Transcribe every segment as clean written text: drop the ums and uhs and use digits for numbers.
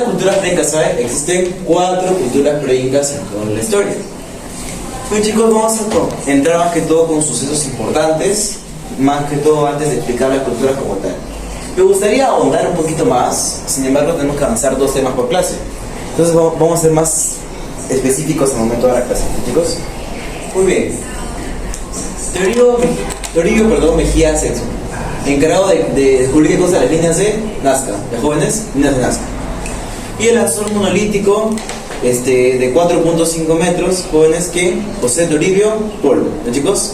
Culturas preincas, ¿saben? Existen 4 culturas preincas en toda la historia. Pues chicos, vamos a entrar más que todo con sucesos importantes, más que todo antes de explicar las culturas como tal. Me gustaría ahondar un poquito más, sin embargo tenemos que avanzar 2 temas por clase. Entonces vamos a ser más específicos al momento de la clase, chicos. Muy bien. Toribio Mejía Sexto, encargado de descubrir qué cosa las líneas de Nazca, de jóvenes, líneas de Nazca. Y el azul monolítico de 4.5 metros, jóvenes, que posee Toribio Polo. ¿No, chicos?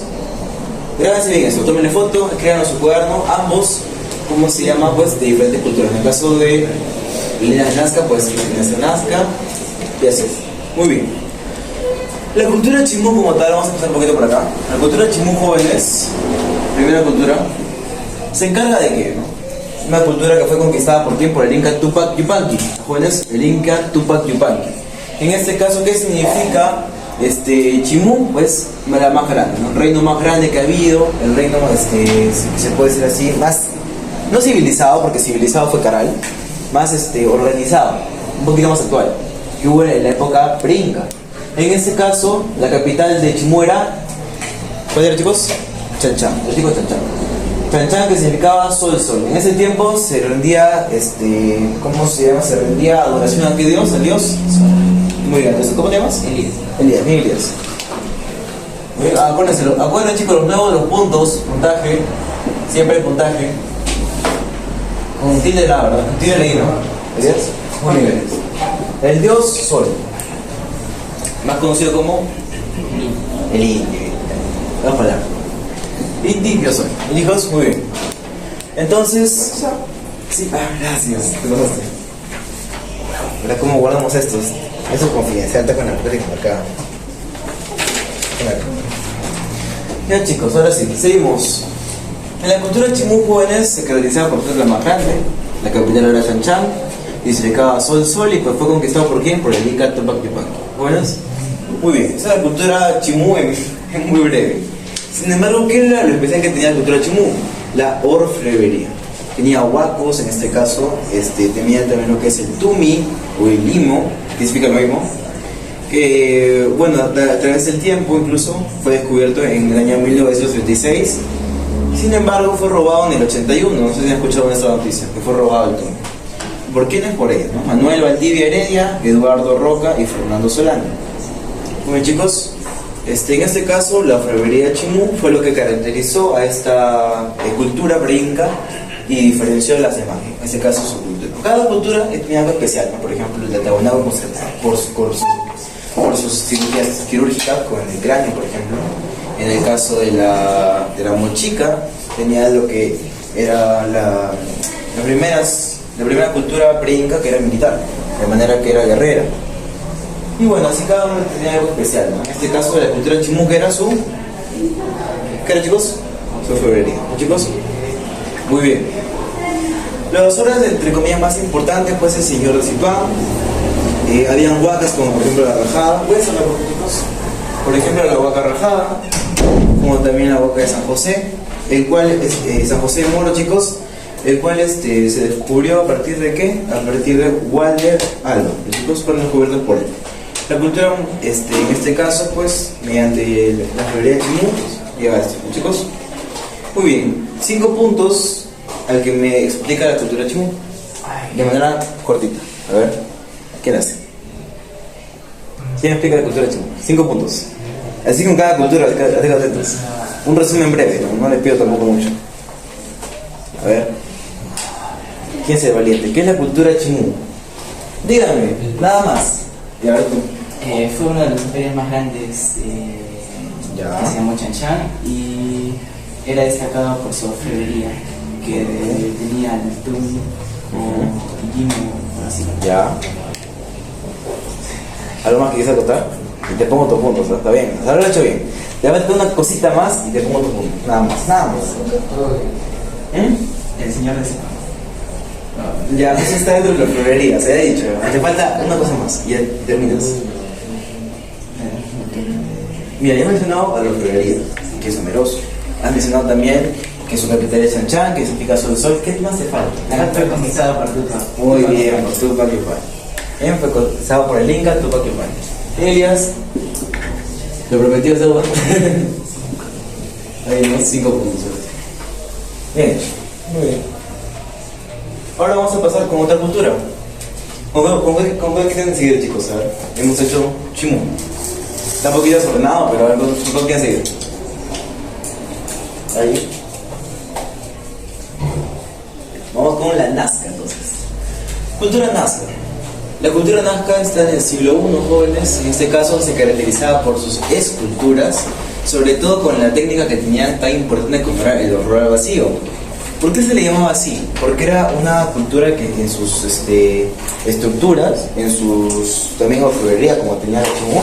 Grábense bien eso, tómenle foto, escriban en su cuaderno, ambos, ¿cómo se llama? Pues de diferentes culturas. En el caso de líneas de Nazca, pues líneas de Nazca, y así. Muy bien. La cultura chimú como tal, vamos a empezar un poquito por acá. La cultura chimú, jóvenes, primera cultura, se encarga de qué, ¿no? Una cultura que fue conquistada por quién, por el Inca Tupac Yupanqui, jóvenes, el Inca Tupac Yupanqui. En este caso, ¿qué significa Chimú? Pues la más grande, ¿no? El reino más grande que ha habido, el reino, se puede decir así, más, no civilizado, porque civilizado fue Caral, más organizado, un poquito más actual, que hubo en la época pre-inca. En este caso, la capital de Chimú era, ¿cuál era, chicos? Chanchán, los chicos Chanchán. Chanchán, que significaba sol. En ese tiempo se rendía, ¿cómo se llama? Se rendía adoración a qué dios, al dios sol. Muy bien, entonces, ¿cómo te llamas? Elías. Muy bien, acuérdense chicos, los nuevos, los puntos, puntaje, siempre hay puntaje. Con tilde la, ¿verdad? Tilde leí, ¿no? ¿Elías? Muy bien. El dios sol, más conocido como el indio. Vamos a hablar. Inti, yo soy. Hijos, muy bien. Entonces, sí, gracias. ¿Qué pasaste? Mira cómo guardamos estos. Eso es confidencial, está con la plática acá. Ya chicos, ahora sí, seguimos. En la cultura chimú, jóvenes, se caracterizaba por ser la más grande. La capital era Chanchán, y se dedicaba sol, y pues fue conquistado por quién? Por el Inca Tupac Yupanqui. ¿Jóvenes? Muy bien, esa es la cultura chimú en muy breve. Sin embargo, ¿qué era lo especial que tenía la cultura chimú? La orfebrería. Tenía huacos, en este caso, tenía también lo que es el tumi o el limo, que significa lo mismo. Que, bueno, a través del tiempo incluso fue descubierto en el año 1936. Sin embargo, fue robado en el 81. No sé si han escuchado esta noticia, que fue robado el tumi. ¿Por quiénes? Por ellos, ¿no? Manuel Valdivia Heredia, Eduardo Roca y Fernando Solano. Muy bien, chicos. En este caso, la orfebrería chimú fue lo que caracterizó a esta cultura pre-inca y diferenció de las demás, en este caso su cultura. Cada cultura tenía algo especial, ¿no? Por ejemplo, el Tahuanagua por sus cirugías quirúrgicas con el cráneo, por ejemplo. En el caso de la mochica, tenía lo que era la primera cultura pre-inca, que era militar, de manera que era guerrera. Y bueno, así cada uno tenía algo especial, ¿no? En este caso, la cultura chimú, que era ¿qué era, chicos? Su orfebrería, ¿no, chicos? Muy bien. Las obras, entre comillas, más importantes, pues, el Señor de Situán. Habían huacas como, por ejemplo, la rajada. ¿Puedes hablar, chicos? Por ejemplo, la huaca rajada, como también la huaca de San José, el cual, San José de Moro, chicos, el cual se descubrió a partir de ¿qué? A partir de Walter Alba. Los chicos fueron descubiertos por él. La cultura, en este caso, pues, mediante la orfebrería chimú, llega a esto, ¿no, chicos? Muy bien, 5 puntos al que me explica la cultura chimú, de manera cortita. A ver, ¿quién hace? ¿Quién explica la cultura chimú? 5 puntos. Así con cada cultura, estén atentos. Un resumen breve, no les pido tampoco mucho. A ver, ¿quién es el valiente? ¿Qué es la cultura chimú? Díganme, nada más. Y a ver tú. Fue uno de los imperios más grandes que se llamó Chanchán y era destacado por su orfebrería, que tenía el tumi o limo, así. Ya. ¿Algo más que quieras acotar? Y te pongo tus puntos, ¿está bien? O sea, lo he hecho bien. Te voy a meter una cosita más y te pongo tus puntos. Nada más. El señor de Situán. Ya, eso está dentro de la orfebrería, se ha dicho. Te falta una cosa más y ya terminas. Mira, ya he mencionado a la orfebrería, que es numeroso. Has mencionado también que su capital es Chanchán, que significa sol. ¿Qué más te falta? Fue conquistado por Tupac. Muy bien, por Tupac Yupanqui. Bien, fue colonizado por el Inca Tupac Amaru. Elias, lo prometido es deuda. Ahí no, 5 puntos. Bien hecho, muy bien. Ahora vamos a pasar con otra cultura. ¿Con qué quieren seguir, chicos? A ver, hemos hecho Chimú. Está un poquito desordenado, pero a ver, ¿con qué quieren seguir? Ahí. Vamos con la Nazca, entonces. Cultura Nazca. La cultura Nazca está en el siglo I, jóvenes. En este caso se caracterizaba por sus esculturas, sobre todo con la técnica que tenían tan importante como era el horror al vacío. ¿Por qué se le llamaba así? Porque era una cultura que en sus estructuras, en sus también orfebrería, como tenía el Chimú,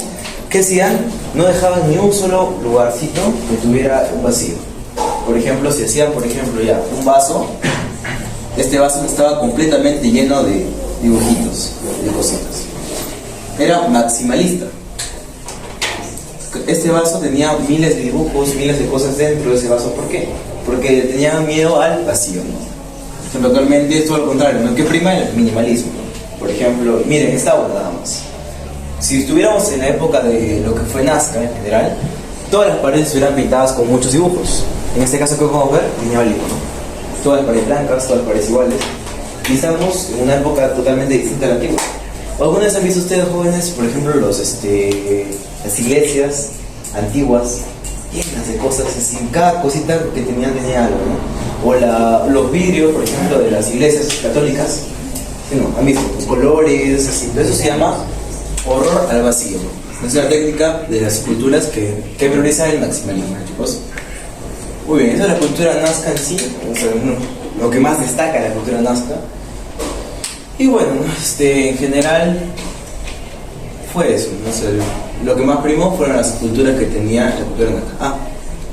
¿qué hacían? No dejaban ni un solo lugarcito que tuviera un vacío. Por ejemplo, si hacían, ya un vaso, este vaso estaba completamente lleno de dibujitos, de cositas. Era maximalista. Este vaso tenía miles de dibujos, miles de cosas dentro de ese vaso. ¿Por qué? Porque tenían miedo al vacío, ¿no? Pero actualmente es todo lo contrario, ¿no? ¿Qué prima? El minimalismo, ¿no? Por ejemplo, miren, esta obra nada más. Si estuviéramos en la época de lo que fue Nazca en general, todas las paredes estuvieran pintadas con muchos dibujos. En este caso, ¿qué podemos ver? Minimalismo, ¿no? Todas las paredes blancas, todas las paredes iguales. Y estamos en una época totalmente distinta a la antigua. ¿Alguna vez han visto ustedes, jóvenes, por ejemplo, las iglesias antiguas, llenas de cosas así? Cada cosita que tenían tenía algo, ¿no? O los vidrios, por ejemplo, de las iglesias católicas, ¿sí, no? Han visto colores, así. Entonces eso se llama horror al vacío. Es la técnica de las culturas que prioriza el maximalismo, chicos. Muy bien, esa es la cultura nazca en sí, o sea, lo que más destaca de la cultura nazca. Y bueno, en general fue eso, ¿no? O sea, lo que más primó fueron las culturas que tenía la cultura nazca.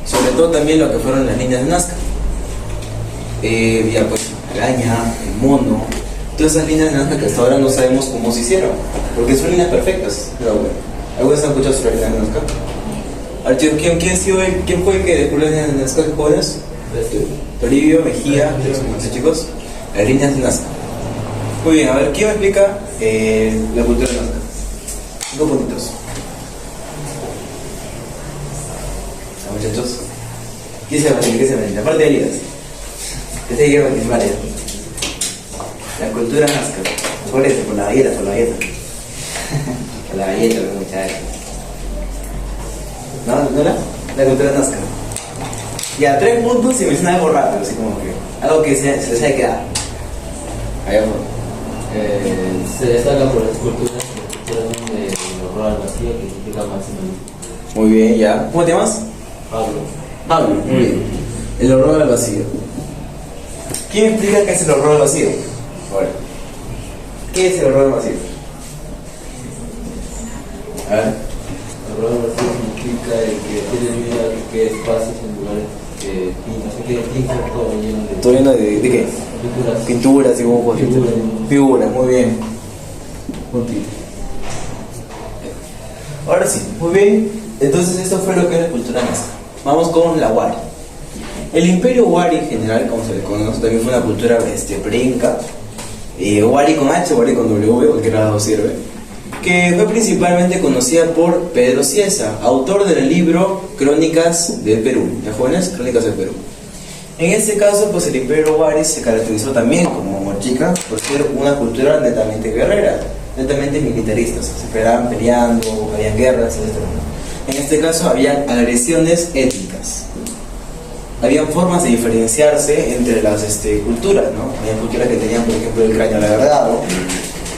Sobre todo también lo que fueron las líneas de Nazca. Ya pues, la araña, el mono, todas esas líneas de Nazca que hasta ahora no sabemos cómo se hicieron, porque son líneas perfectas. Pero bueno, ¿algunos han escuchado sobre las líneas de Nazca? A ver, chicos, ¿quién fue el que descubrió las líneas de Nazca, jóvenes? Toribio, Mejía, ¿sí, chicos? Las líneas de Nazca. Muy bien, a ver, ¿quién me explica la cultura de Nazca? 5 puntitos. Muchachos, ¿qué se ven? Aparte de Elías, que se quiere participar ya. La cultura nazca. Por eso, por la galleta. Por la galleta, muchachos. ¿No era? La cultura nazca. Ya, 3 puntos y me dicen algo rápido, así como que algo que se les haya quedado. Allá se destaca por las culturas de horror al vacío, que significa maximalismo. Muy bien, ya. ¿Cómo te llamas? Pablo, muy bien. El horror al vacío. ¿Quién explica qué es el horror al vacío? Ahora, ¿qué es el horror al vacío? A ver. El horror al vacío significa el que tiene miedo a que espacios en lugares que pintan todo lleno de... ¿Todo lleno de qué? Pinturas, dibujos. Figuras, muy bien. Ahora sí, muy bien. Entonces esto fue lo que es la cultura nazca. Vamos con la Wari. El imperio Wari en general, como se le conoce, también fue una cultura pre-inca. Wari con H, Wari con W, cualquier lado sirve. Que fue principalmente conocida por Pedro Cieza, autor del libro Crónicas del Perú. ¿Ya, jóvenes? Crónicas del Perú. En este caso, pues el imperio Wari se caracterizó también, como Mochica, por ser una cultura netamente guerrera, netamente militarista. Se esperaban peleando, habían guerras, etc. En este caso, habían agresiones étnicas. Habían formas de diferenciarse entre las culturas, ¿no? Había culturas que tenían, por ejemplo, el cráneo alargado,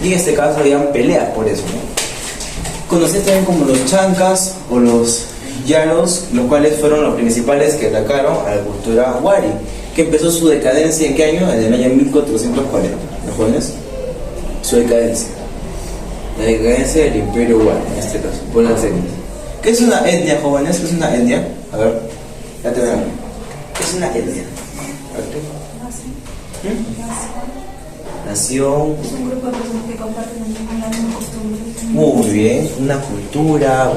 y en este caso habían peleas por eso, ¿no? Conocidos también como los chancas o los yaros, los cuales fueron los principales que atacaron a la cultura Wari, que empezó su decadencia ¿en qué año? En el año 1440, ¿los jóvenes? Su decadencia. La decadencia del imperio Wari, en este caso, por las etnias. ¿Qué es una etnia, jóvenes? ¿Qué es una etnia? A ver, ya te veo. ¿Qué es una etnia? Nación. Es un grupo de personas que comparten la misma costumbre. Muy bien, una cultura,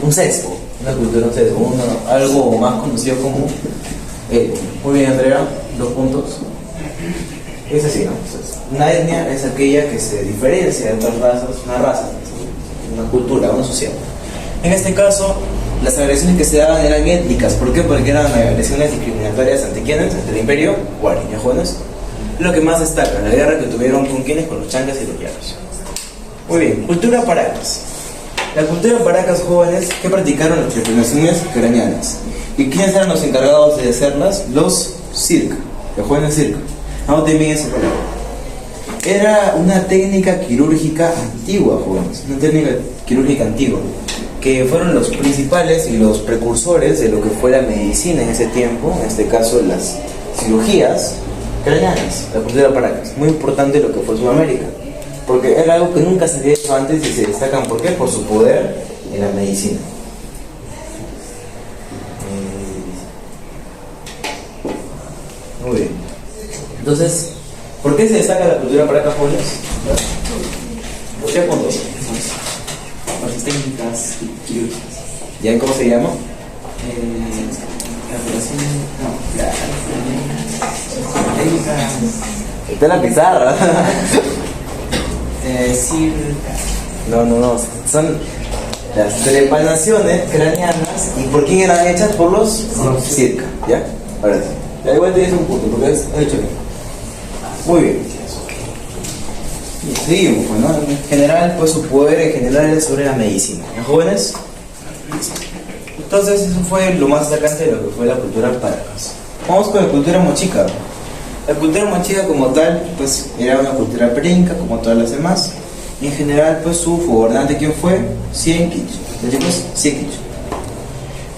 un sesgo. Una cultura, un sesgo, algo más conocido como etnia. Muy bien, Andrea, 2 puntos. Es así, ¿no? Entonces, una etnia es aquella que se diferencia de otras razas, una raza, una cultura, una sociedad. En este caso, las agresiones que se daban eran étnicas. ¿Por qué? Porque eran agresiones discriminatorias ante quienes, ante el imperio Wari, ¿yajones? Lo que más destaca, la guerra que tuvieron con quienes, con los chancas y los llanos. Muy bien, cultura paracas. La cultura paracas, jóvenes, que practicaron las tripulaciones ucranianas. ¿Y quiénes eran los encargados de hacerlas? Los circa, los jóvenes circa. Anoten bien esa palabra. Era una técnica quirúrgica antigua, jóvenes, una técnica quirúrgica antigua, que fueron los principales y los precursores de lo que fue la medicina en ese tiempo, en este caso las cirugías craneanas, la cultura paracas. Muy importante lo que fue Sudamérica, porque era algo que nunca se había hecho antes y se destacan, ¿por qué? Por su poder en la medicina. Muy bien. Entonces, ¿por qué se destaca la cultura paracas, jóvenes? ¿Por qué puntos? Por sus técnicas quirúrgicas. ¿Ya cómo se llama? La operación, no, la técnica Está en la pizarra. circa. No, son las trepanaciones craneanas. ¿Y por quién eran hechas? Por los circa, ¿ya? Ahora sí. Da igual tienes un punto, porque es hecho bien. Muy bien. Y seguimos, pues, ¿no? En general, pues su poder en general es sobre la medicina. ¿Ya, jóvenes? Entonces, eso fue lo más destacante de lo que fue la cultura paracas. Vamos con la cultura mochica. La cultura mochica como tal, pues era una cultura perinca, como todas las demás. Y en general, pues su gobernante, ¿quién fue? Cien Quiche. ¿Ya, chicos? Cien Quiche.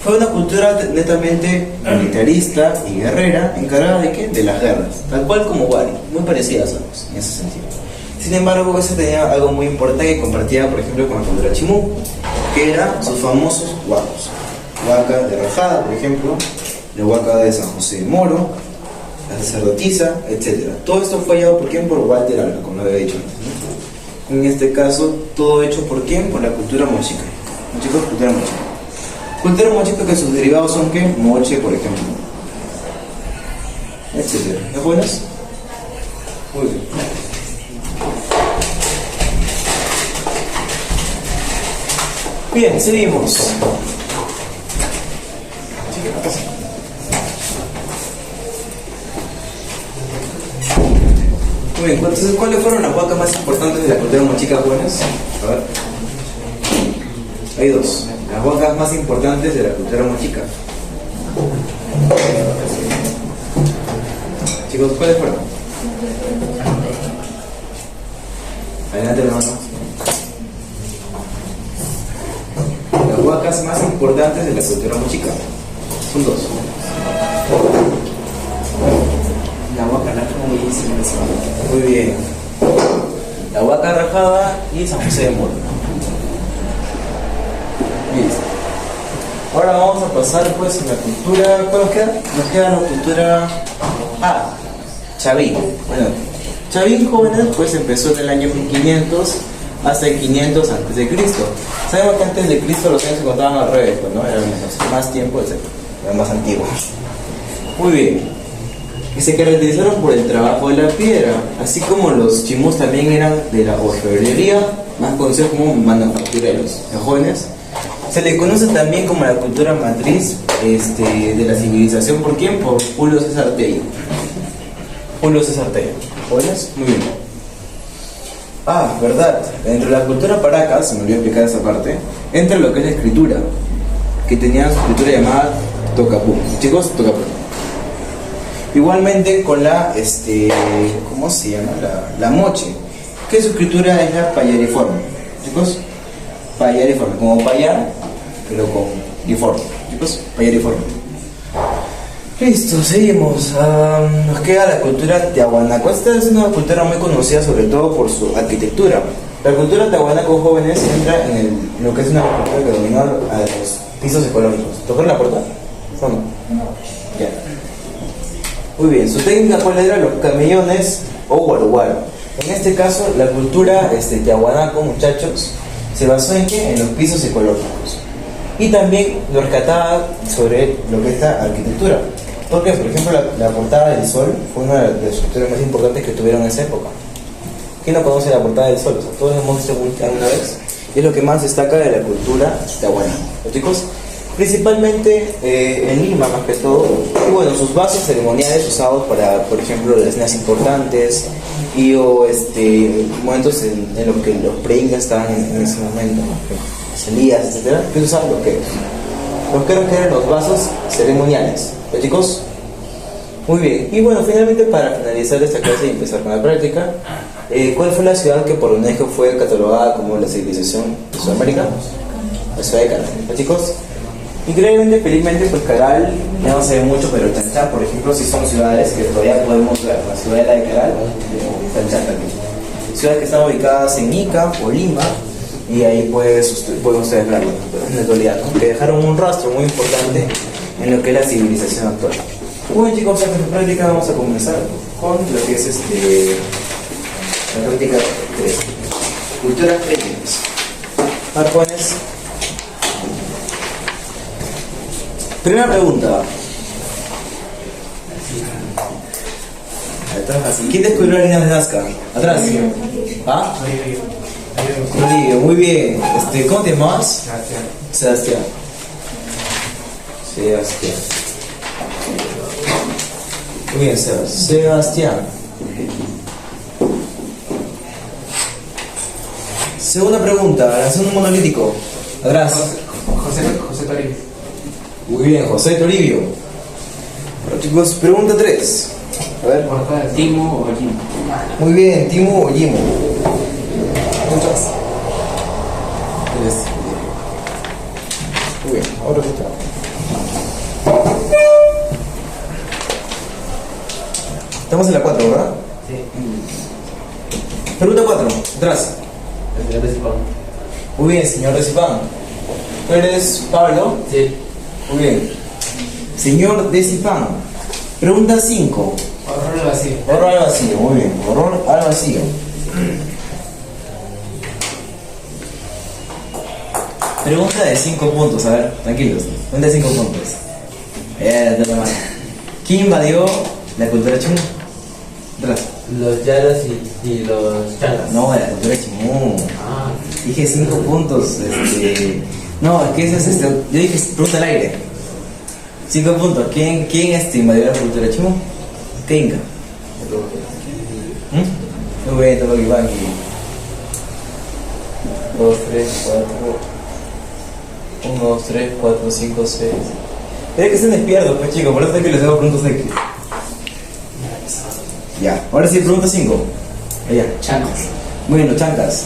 Fue una cultura netamente militarista y guerrera, encargada de ¿qué? De las guerras, tal cual como Wari, muy parecidas a ambos, en ese sentido. Sin embargo, ese tenía algo muy importante que compartía, por ejemplo, con la cultura chimú, que eran sus famosos huacos. Huaca de Rajada, por ejemplo, la huaca de San José de Moro, la sacerdotisa, etc. Todo esto fue hallado por quién? Por Walter Alba, como lo había dicho antes, ¿no? En este caso, todo hecho por quién? Por la cultura mochica. Chicos, cultura mochica. Cultura mochica que sus derivados son ¿qué? Moche, por ejemplo, etc. ¿Es buenas? Muy bien. Bien, seguimos. Muy bien, entonces, ¿cuáles fueron las huacas más importantes de la cultura mochica, jóvenes? A ver. Hay dos. Las huacas más importantes de la cultura mochica. Chicos, ¿cuáles fueron? Adelante, hermano. Las huacas más importantes de la cultura mochica. Son dos. La huaca rajada y San José. Muy bien. La huaca rajada y San José de Moro. Listo. Ahora vamos a pasar pues a la cultura. ¿Cuál nos queda? Nos queda la cultura Chavín. Bueno, Chavín, jóvenes, pues empezó en el año 1500 hasta el 500 antes de Cristo. Sabemos que antes de Cristo los años se contaban al revés, pues, ¿no? Eran más tiempo, etc. Eran más antiguos. Muy bien. Que se caracterizaron por el trabajo de la piedra, así como los chimús también eran de la orfebrería, más conocidos como manufactureros. Los jóvenes se les conoce también como la cultura matriz de la civilización. ¿Por quién? Por Julio César Tello. Julio César Tello. ¿Jóvenes? Muy bien. Verdad. Dentro de la cultura paracas, se me olvidó explicar esa parte, entra lo que es la escritura, que tenía su escritura llamada Tocapú. Chicos, Tocapú. Igualmente con la, ¿cómo se llama? La moche, que su escritura es la payariforme. Chicos, payariforme, como payar, pero con uniforme. Chicos, payariforme. Listo, seguimos. Nos queda la cultura tiahuanaco. Esta es una cultura muy conocida sobre todo por su arquitectura. La cultura tiahuanaco, jóvenes, entra en lo que es una cultura que dominó a los pisos ecológicos. ¿Tocaron la puerta? ¿O no? Ya. Muy bien, su técnica cuál era, los camellones o guaruguaro. En este caso, la cultura tiahuanaco, muchachos, se basó en ¿qué? En los pisos ecológicos. Y también lo rescataba sobre lo que es esta arquitectura, Porque, por ejemplo, la portada del Sol fue una de las estructuras más importantes que tuvieron en esa época. ¿Quién no conoce la portada del Sol? O sea, todos hemos visto alguna vez. Y es lo que más destaca de la cultura tahuana. ¿Los chicos? Principalmente en Lima, más que todo. Y bueno, sus vasos ceremoniales usados para, por ejemplo, las cenas importantes y momentos en los que los pre-incas estaban en ese momento, ¿no? Las Elías, etc. ¿Qué usaban los queros? Los queros que eran los vasos ceremoniales. ¿Los chicos? Muy bien. Y bueno, finalmente para finalizar esta clase y empezar con la práctica, ¿cuál fue la ciudad que por UNESCO fue catalogada como la civilización de Sudamérica? La ciudad de Caral. ¿Los chicos? Increíblemente, felizmente, pues Caral ya no se ve mucho, pero Tanchá, por ejemplo, sí son ciudades que todavía podemos ver. La ciudad de Caral, Tanchá también. Ciudades que están ubicadas en Ica o Lima, y ahí pues pueden ustedes verlo en la actualidad, ¿no? Que dejaron un rastro muy importante en lo que es la civilización actual. Bueno, chicos, en esta práctica vamos a comenzar con lo que es la práctica 3. Culturas previas. Arpones. Primera pregunta. ¿Quién descubrió la línea de Nazca? Atrás. ¿Ah? Olivia, muy bien. ¿Cómo te llamas? Sebastián. Muy bien, Sebastián. Segunda pregunta, el segundo monolítico. Atrás. José Toribio. Muy bien, José Toribio. Bueno, chicos, pregunta 3. A ver. Timo o Jimo. Muy bien, Timo o Jimo. Muchas. Muy bien, ahora sí está. Estamos en la 4, ¿verdad? Sí. Pregunta 4, atrás. El señor de Zipán. Muy bien, señor Decipán. ¿Tú eres Pablo? Sí. Muy bien. Señor Decipán. Pregunta 5. Horror al vacío. Horror al vacío, muy bien. Horror al vacío. Pregunta de 5 puntos, a ver, tranquilos. Pregunta de 5 puntos. De la mano. ¿Quién invadió la cultura chimú? Atrás. Los yaras y los chalas. No, la cultura chimú. Ah. Dije 5 puntos. No, es que ese es yo dije pregunta al aire. 5 puntos. ¿Quién invadió la cultura chimú? ¿Qué inca? Muy bien, Tolo Kipanqui. 2, 3, 4. 1, 2, 3, 4, 5, 6. Es que se despierto, pues chicos, por eso es que les hago preguntas X. Ya, ahora sí, pregunta 5. Allá. Chancas. Muy bien, los chancas.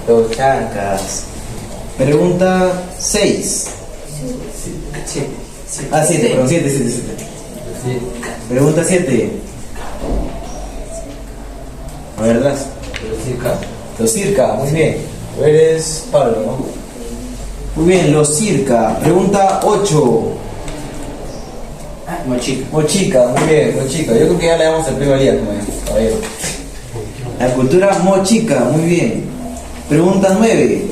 Los chancas. Pregunta 6. 7, perdón, 7. Sí. Pregunta 7. A ver, atrás. Los circa. Los circa, muy bien. Tú eres Pablo, ¿no? Muy bien, los circa. Pregunta 8. Mochica. Mochica, muy bien, mochica. Yo creo que ya le damos el primer día, caballero. La cultura mochica, muy bien. Pregunta 9.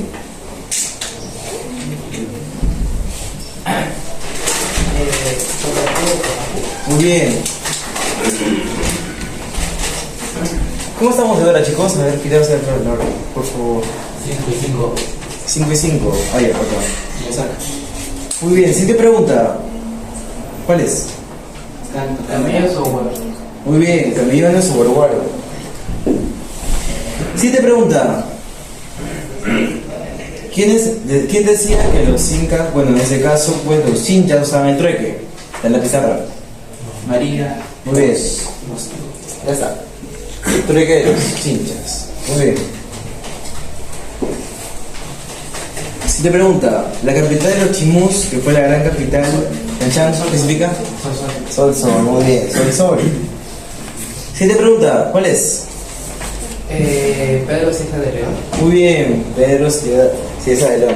Muy bien. ¿Cómo estamos de hora, chicos? A ver, quería hacer el orden, por favor. 5 y 5. Ah, ya, perdón. Muy bien, siguiente pregunta. ¿Cuál es? ¿Camellos o huevos? Muy bien, camellones o guaruguaro. Siguiente pregunta. ¿Quién decía que los incas, bueno, en ese caso, pues los chinchas usaban el trueque en la pizarra? María. Muy bien. Ya está. El trueque de los chinchas. Muy bien. Siguiente pregunta. La capital de los chimús, que fue la gran capital, ¿Tanchán especifica? Sol, muy bien. Sol. Siguiente pregunta. ¿Cuál es? Pedro Cieza de León. Muy bien, Pedro Cieza de León.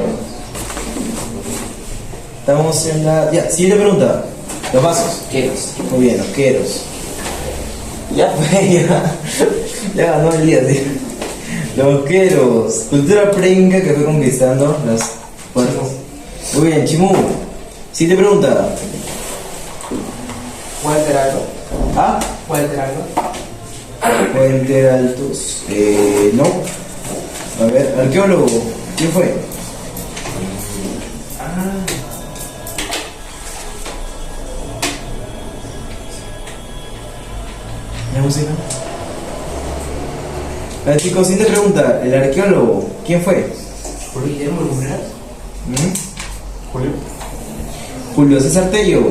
Estamos en la... Ya, siguiente pregunta. Los vasos. Queros. Muy bien, los queros. Ya fue, ya ganó el día, tío. Los queros. Cultura preinca que fue conquistando las puertas. Muy bien, Chimú. Siguiente pregunta. Walter Alba. ¿Ah? Walter Alba. Puente Altos. No. A ver, arqueólogo. ¿Quién fue? ¿La música? A ver, chicos, siguiente pregunta. El arqueólogo. ¿Quién fue? Julio Guillermo Lumbreras. Julio. Julio César Tello.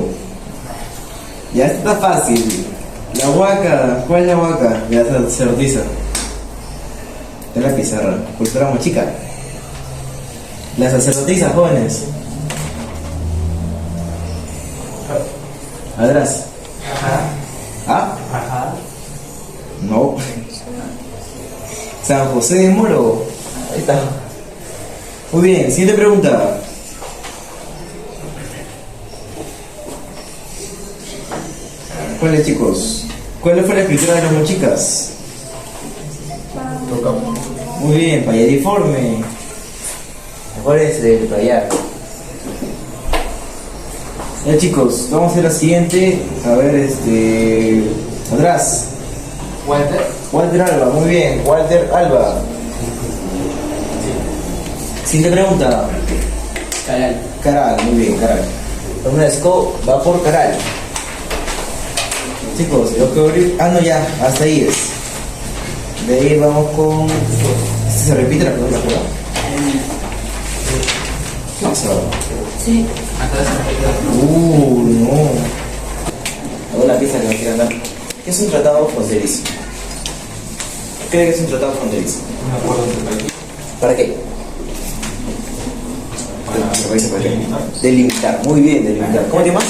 Ya está fácil. La huaca. ¿Cuál es la huaca? Ya se sacerdotisa. Es la pizarra. Cultura mochica. La sacerdotisa, jóvenes. Atrás. Ajá. ¿Ah? Ajá. No. San José de Moro. Ahí está. Muy bien, siguiente pregunta. ¿Cuál es, chicos? ¿Cuál fue la escritura de las mochicas? Muy bien, payariforme. Mejor es de payar. Ya, chicos, vamos a hacer la siguiente. A ver, atrás. Walter Alba, muy bien, Walter Alba. Siguiente pregunta. Caral. Caral, muy bien, Caral. Una esco va por Caral. Chicos, lo que abrir. Ah, no, ya, hasta ahí es. De ahí vamos con. ¿Se repite la pregunta, ¿verdad? ¿Qué pasa ahora? Sí. No. Hago una pista que me quieran dar. ¿Qué es un tratado fronterizo? ¿Qué cree que es un tratado fronterizo? Un acuerdo entre países. ¿Para qué? ¿Para qué? Delimitar. Muy bien, delimitar. ¿Cómo te llamas?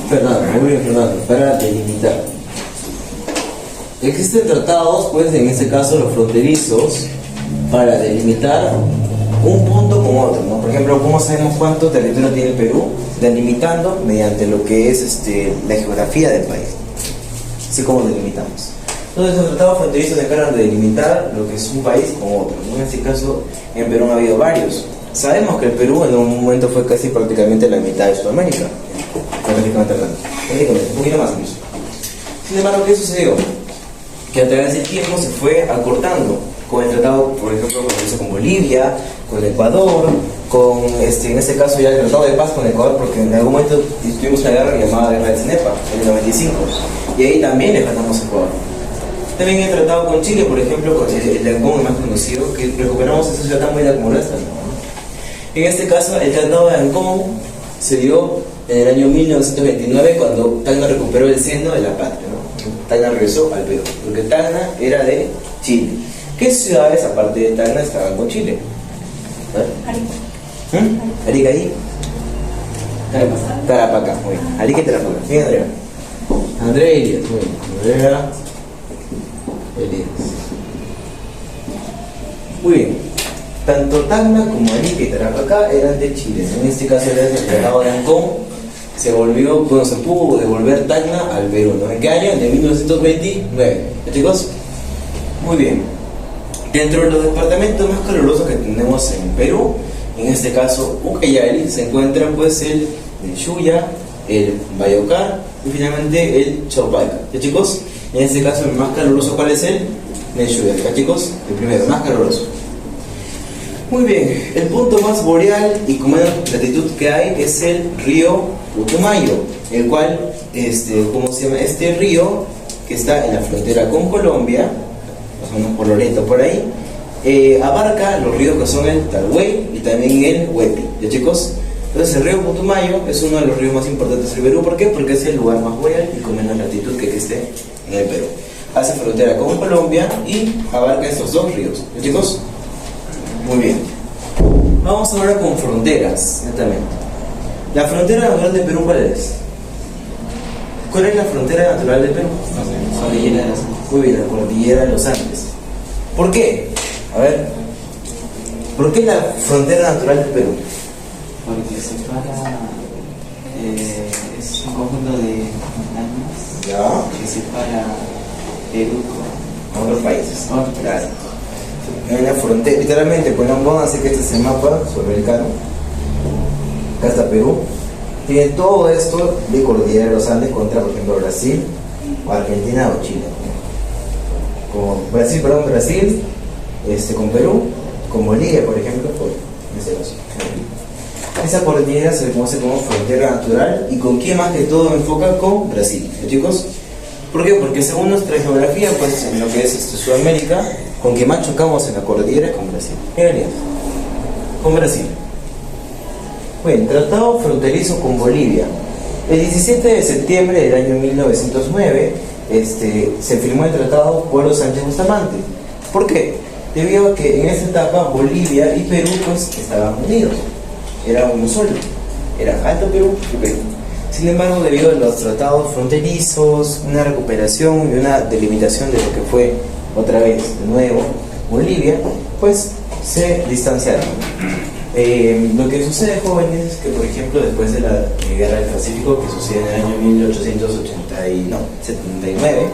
Fernando, muy bien, Fernando. Para delimitar. Existen tratados, pues en este caso los fronterizos, para delimitar un punto con otro, ¿no? Por ejemplo, ¿cómo sabemos cuánto territorio tiene el Perú? Delimitando mediante lo que es la geografía del país. Así como delimitamos. Entonces los tratados fronterizos se encargan de delimitar lo que es un país con otro, ¿no? En este caso, en Perú ha habido varios. Sabemos que el Perú en un momento fue casi prácticamente la mitad de Sudamérica. Prácticamente hablando. Un poquito más incluso. Sin embargo, ¿qué sucedió? Que a través del tiempo se fue acortando con el tratado, por ejemplo, con Bolivia, con Ecuador, con en este caso ya el tratado de paz con Ecuador, porque en algún momento tuvimos una guerra llamada Guerra de Cenepa en el 95, y ahí también le faltamos a Ecuador. También el tratado con Chile, por ejemplo, con el de Ancón, más conocido, que recuperamos esa ciudad tan buena como esta, ¿no? En este caso, el tratado de Ancón se dio en el año 1929, cuando Tacna recuperó el seno de la patria, ¿no? Tacna regresó al Perú, porque Tacna era de Chile. ¿Qué ciudades, aparte de Tacna, estaban con Chile? Arica. Arica ahí. Tarapacá, muy bien. Arica y Tarapacá. Bien, Andrea. Andrea Elías, muy bien. Andrea Elías. Muy bien. Tanto Tacna como Arica y Tarapacá eran de Chile. En este caso era el tratado de Ancón. Se pudo devolver Tacna al Perú, ¿no? ¿En qué año? En 1929. ¿Ya, chicos? Muy bien. Dentro de los departamentos más calurosos que tenemos en Perú, en este caso Ucayali, se encuentran pues el Chuya, el Vallocar y finalmente el Chaupaca. ¿Ya, chicos? En este caso el más caluroso, ¿cuál es el Chuya? ¿Ya, chicos? El primero, más caluroso. Muy bien, el punto más boreal y con menos latitud que hay es el río Putumayo, el cual, ¿cómo se llama? Este río, que está en la frontera con Colombia, más o menos por Loreto, por ahí, abarca los ríos que son el Talhuey y también el Huepi. ¿Ya, chicos? Entonces el río Putumayo es uno de los ríos más importantes del Perú. ¿Por qué? Porque es el lugar más boreal y con menos latitud que existe en el Perú. Hace frontera con Colombia y abarca estos dos ríos. ¿Ya, chicos? Muy bien. Vamos ahora con fronteras, netamente. La frontera natural del Perú, ¿cuál es? ¿Cuál es la frontera natural del Perú? Cordillera de los Andes. Muy bien, la cordillera de los Andes. ¿Por qué? A ver. ¿Por qué la frontera natural del Perú? Porque separa. Es un conjunto de montañas Ya. que separa Perú con Otros países. otros países. Claro. En la frontera, literalmente, pónganse que este es el mapa sudamericano. Acá está Perú. tiene todo esto de cordillera de los Andes contra, por ejemplo, Brasil, o Argentina o Chile. Como Brasil, con Perú, con Bolivia, por ejemplo, en este caso. Esa cordillera se le conoce como frontera natural. ¿Y con quién más que todo enfoca? Con Brasil, ¿no, chicos? ¿Por qué? Porque según nuestra geografía, pues en lo que es Sudamérica, con quien más chocamos en la cordillera es con Brasil. ¿Qué con Brasil? Bueno, tratado fronterizo con Bolivia. El 17 de septiembre del año 1909 se firmó el tratado Pueblo Sánchez Bustamante. ¿Por qué? Debido a que en esa etapa Bolivia y Perú pues estaban unidos. Era uno solo. Era Alto Perú y Perú. Sin embargo, debido a los tratados fronterizos, una recuperación y una delimitación de lo que fue otra vez de nuevo Bolivia, pues se distanciaron. Lo que sucede, jóvenes, es que por ejemplo después de la Guerra del Pacífico, que sucede en el año 1879,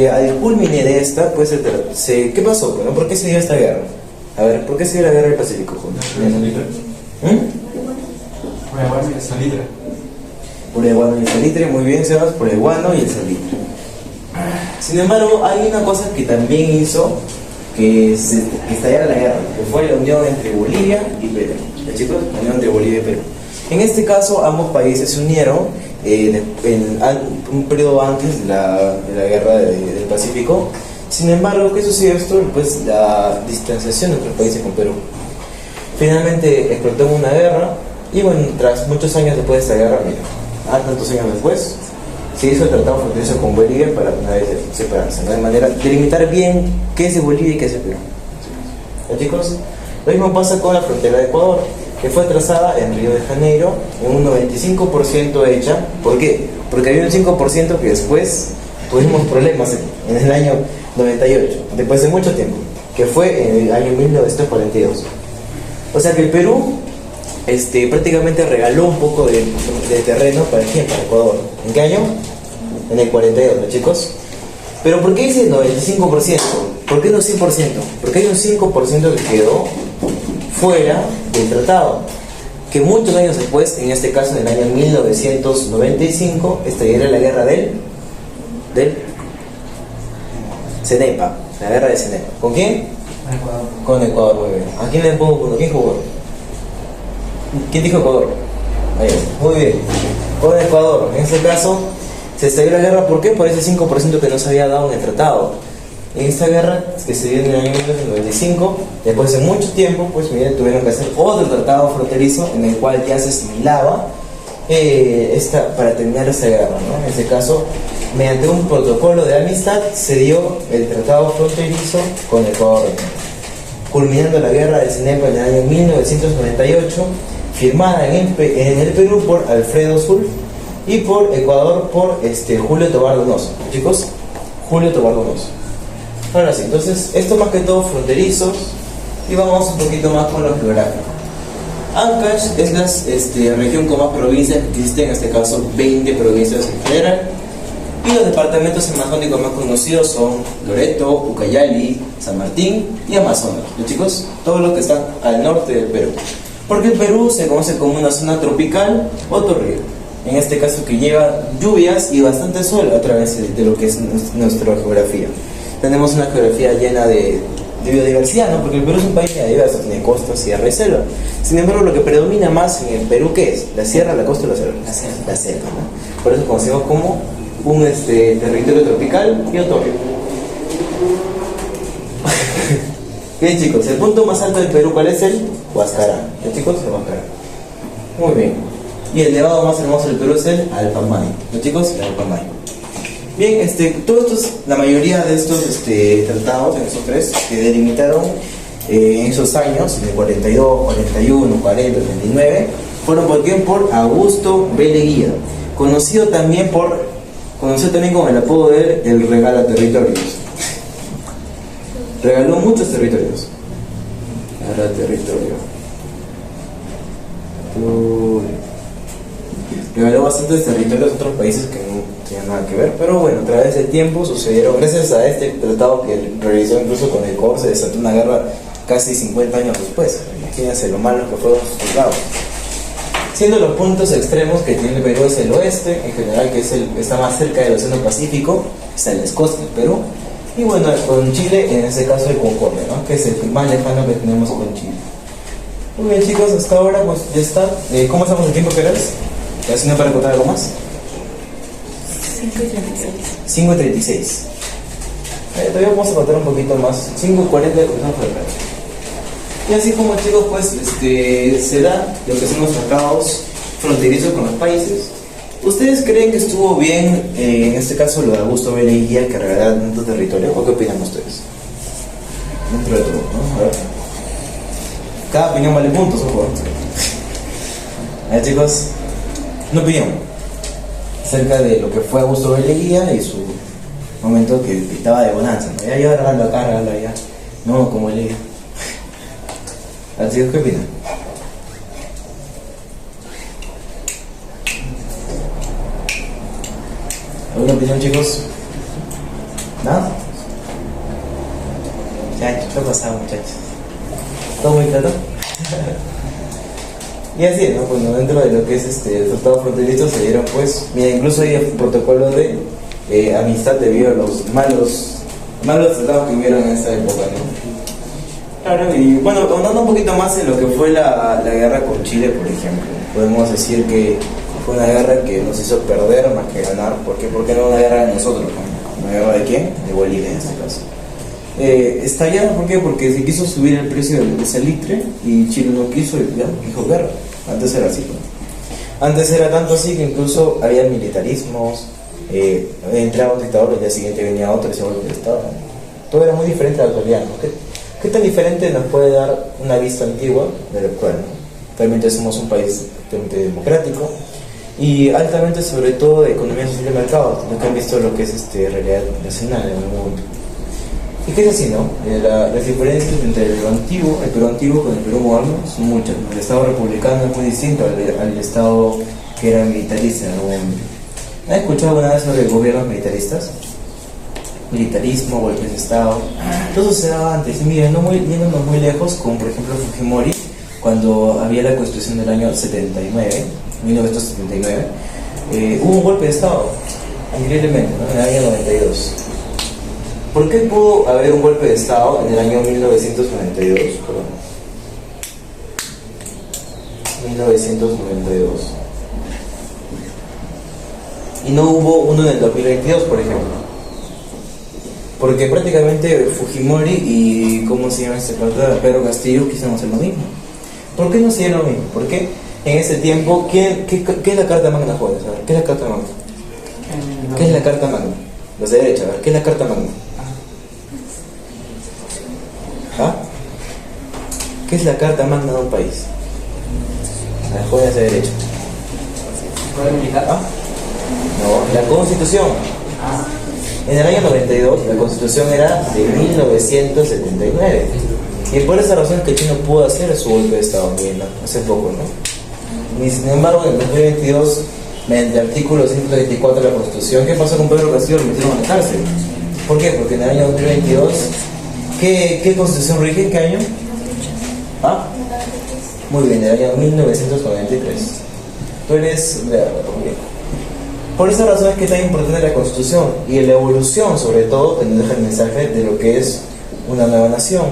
al culmine de esta, pues ¿qué pasó? Bueno, ¿por qué se dio esta guerra? A ver, ¿por qué se dio la Guerra del Pacífico, jóvenes? Por el guano y el salitre. Por el guano y el salitre, muy bien, Sebas, por el guano y el salitre. Sin embargo, hay una cosa que también hizo que estallara la guerra, que fue la unión entre Bolivia y Perú. Chicos, la unión entre Bolivia y Perú. En este caso, ambos países se unieron en un periodo antes de la guerra del Pacífico. Sin embargo, ¿qué sucedió esto? Pues la distanciación de otros países con Perú. Finalmente explotó una guerra y bueno, tras muchos años después de esta guerra, mira, tantos años después, se hizo el tratado fronterizo con Bolivia para una vez separarse, ¿no? De manera de delimitar bien qué es Bolivia y qué es Perú. ¿Ya, chicos? Lo mismo pasa con la frontera de Ecuador, que fue trazada en Río de Janeiro en un 95% hecha. ¿Por qué? Porque había un 5% que después tuvimos problemas en el año 98, después de mucho tiempo, que fue en el año 1942. O sea que el Perú prácticamente regaló un poco de terreno para quién, para Ecuador. ¿En qué año? En el 42, ¿no, chicos? Pero ¿por qué dice el 95%? ¿Por qué no 100%? Porque hay un 5% que quedó fuera del tratado, que muchos años después, en este caso en el año 1995, estallará la guerra del Cenepa, la guerra de Cenepa. ¿Con quién? Con Ecuador, muy bien. ¿A quién le pongo punto? ¿Quién jugó? ¿Quién dijo Ecuador? Ahí está. Muy bien. Con Ecuador. En este caso, se estalló la guerra. ¿Por qué? Por ese 5% que no se había dado en el tratado. En esta guerra, que se dio en el año 1995, después de mucho tiempo, pues miren, tuvieron que hacer otro tratado fronterizo en el cual ya se asimilaba para terminar esta guerra, ¿no? En este caso, mediante un protocolo de amistad, se dio el tratado fronterizo con Ecuador, culminando la guerra de Cenepa en el año 1998, firmada en el Perú por Alfredo Sul y por Ecuador por Julio Tobar Donoso. Chicos, Julio Tobar Donoso. Ahora sí, entonces, esto más que todo fronterizos, y vamos un poquito más con lo geográfico. Ancash es la región con más provincias que existen, en este caso 20 provincias en general, y los departamentos amazónicos más conocidos son Loreto, Ucayali, San Martín y Amazonas. ¿No, chicos? Todos los que están al norte del Perú. Porque el Perú se conoce como una zona tropical o torrido, en este caso que lleva lluvias y bastante sol a través de lo que es nuestra geografía. Tenemos una geografía llena de biodiversidad, ¿no? Porque el Perú es un país diverso, tiene costa, sierra y selva. Sin embargo, lo que predomina más en el Perú, ¿qué es? ¿La sierra, la costa o la selva? La selva, ¿no? Por eso conocemos como un territorio tropical y otoño. Bien, chicos, el punto más alto del Perú, ¿cuál es? El Huascarán. ¿Ya, chicos? El Huascarán. Muy bien. Y el nevado más hermoso del Perú es el Alpamay. ¿Ya, chicos? El Alpamay. Bien, la mayoría de estos tratados, en esos tres, que delimitaron en esos años, en el 42, 41, 40, 39, fueron por quién? Por Augusto B. Leguía, conocido también con el apodo de el regala territorios. Regaló muchos territorios. Regala territorio. Regaló bastantes territorios a otros países que no tenían nada que ver, pero bueno, a través del tiempo sucedieron, gracias a este tratado que realizó incluso con el Ecuador, se desató una guerra casi 50 años después. Imagínense lo malo que fueron sus soldados. siendo los puntos extremos que tiene el Perú es el oeste, en general, que es está más cerca del Océano Pacífico, está en las costas del Perú, y bueno, con Chile, en este caso el Concordia, ¿no? Que es el más lejano que tenemos con Chile. Muy bien, chicos, hasta ahora pues ya está. ¿Cómo estamos de tiempo, Querés? ¿Si no para contar algo más? 5:36. Todavía vamos a contar un poquito más. 5:40 empezamos por acá. Y así como, chicos, pues se da lo que son los tratados fronterizos con los países. ¿Ustedes creen que estuvo bien, en este caso, lo de Augusto B. Leguía, que regalara tanto territorio? ¿O qué opinan ustedes? Dentro de todo, ¿no? A ver. Cada opinión vale puntos, ojo. A ver, chicos, una opinión acerca de lo que fue Augusto B. Leguía y su momento que estaba de bonanza, ¿no? Ya regalo acá, regalo allá. No, como Leguía. A ver, chicos, ¿qué opinan? ¿Alguna opinión, chicos? ¿Nada? Ya, ¿qué ha pasado, muchachos? ¿Todo muy claro? Y así, ¿no? Bueno, dentro de lo que es el tratado fronterizo se dieron, pues, mira, incluso hay un protocolo de amistad debido a los malos tratados que hubieron en esa época, ¿no? Claro, y bueno, ahondando un poquito más en lo que fue la guerra con Chile, por ejemplo, podemos decir que fue una guerra que nos hizo perder más que ganar. ¿Por qué? Porque no una guerra de nosotros, ¿no? ¿Una guerra de quién? De Bolivia en este caso. Estallada, ¿por qué? Porque se quiso subir el precio del salitre y Chile no quiso y ya dijo guerra. Antes era así, ¿no? Antes era tanto así que incluso había militarismos, entraba un dictador, el día siguiente venía otro y se volvía el Estado, ¿no? Todo era muy diferente a la actualidad, ¿no? ¿Qué tan diferente nos puede dar una vista antigua de lo actual, ¿no? Realmente somos un país altamente democrático y altamente, sobre todo, de economía social de mercado, lo que han visto lo que es realidad nacional en el mundo. Y que es así, ¿no? Las diferencias entre el Perú antiguo con el Perú moderno son muchas, ¿no? El Estado republicano es muy distinto al Estado que era militarista en algún momento. ¿Han escuchado alguna vez sobre gobiernos militaristas? Militarismo, golpes de Estado. Todo se daba antes. Y miren, yéndonos muy lejos, como por ejemplo Fujimori, cuando había la Constitución del año 1979, hubo un golpe de Estado, increíblemente, ¿no? En el año 92. ¿Por qué pudo haber un golpe de Estado en el año 1992? Perdón. 1992. Y no hubo uno en el 2022, por ejemplo. Porque prácticamente Fujimori y, ¿cómo se llama este patrón? Pedro Castillo quisieron hacer lo mismo. ¿Por qué no hicieron lo mismo? Porque en ese tiempo, ¿qué es la Carta Magna, jóvenes? A ver, ¿qué es la Carta Magna? ¿Qué es la Carta Magna? Los de derecha, a ver, ¿qué es la Carta Magna? ¿Ah? ¿Qué es la Carta Magna de un país? A ver, jóvenes de derecha. ¿Ah? No, la Constitución. En el año 92 la Constitución era de 1979 y por esa razón que Chile no pudo hacer su golpe de Estado hace poco, ¿no? Y sin embargo en el 2022, mediante el artículo 134 de la Constitución, ¿qué pasó con Pedro Castillo? Lo metieron a la cárcel. ¿Por qué? Porque en el año 2022 ¿qué Constitución rige? ¿En qué año? ¿Ah? Muy bien, en el año 1993. Tú eres de Por esa razón es que es tan importante la Constitución y la evolución, sobre todo, que nos deja el mensaje de lo que es una nueva nación.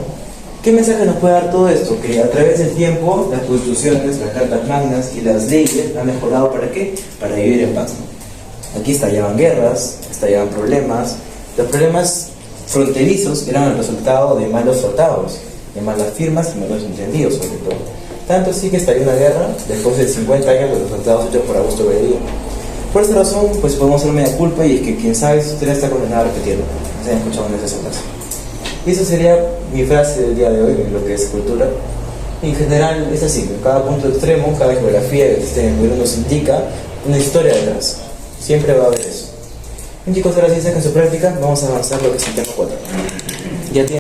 ¿Qué mensaje nos puede dar todo esto? Que a través del tiempo las constituciones, las cartas magnas y las leyes han mejorado. ¿Para qué? Para vivir en paz. Aquí estallaban guerras, estallaban problemas. Los problemas fronterizos eran el resultado de malos tratados, de malas firmas y malos entendidos, sobre todo. Tanto así que estalló una guerra después de 50 años de los tratados hechos por Augusto B. Leguía. Por esta razón, pues podemos hacer media culpa y es que quien sabe su historia está condenado a repetirlo. Se han escuchado en esa frase. Y esa sería mi frase del día de hoy en lo que es cultura. En general es así, cada punto extremo, cada geografía que existe en el Perú nos indica una historia detrás. Siempre va a haber eso. Bien, chicos, ahora sí sacan su práctica, vamos a avanzar lo que es el tema 4. Ya tienen